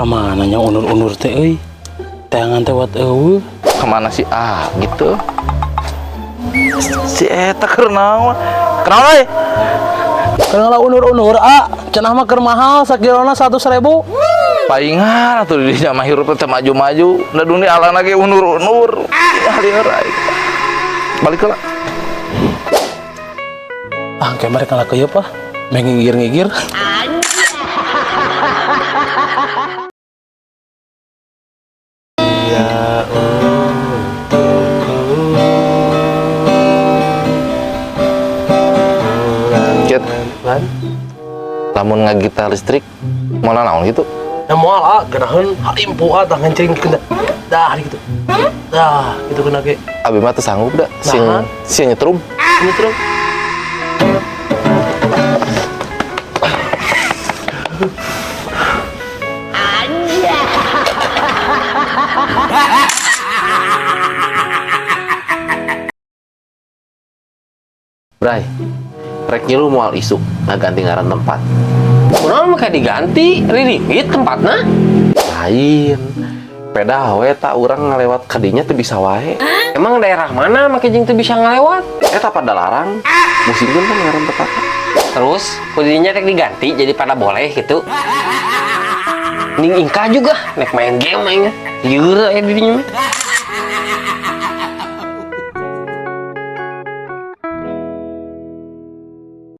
Kemana nya unur-unur teh euy? Teangan teh wat eueuh. Kemana sih gitu? Si eta keur naon? Kenal euy? Kenal unur-unur cenah mah keur mahal sakilona 100.000. Paingan atuh di dinya mah hirup teh maju-maju. Da dunia alana ge unur-unur. Haleur aing. Balik heula. Kayak mereka lah keuyeuk ah. Mengigir-ngigir. Ket, lamun ngagitar listrik mau naon gitu? Ya moal geunaheun halimpu tah ngencing dah gitu. Dah gitu kena ge. Abi mah teu sanggup da sing nyetrum. Nyetrum. Bray, rek ngilu moal isuk ngaganti ngaran tempat. Kurang mah kayak diganti, ririgit tempatnya. Lain, peda we tak urang ngalewat kadinya teu bisa wae. Emang daerah mana make jeung teu bisa ngalewat? Eta pada larang, musingkeun kan ngaran tempat. Terus kudinya rek diganti jadi pada boleh gitu. Ning ingka juga nek main game aing. Lieur aya di dinya mah.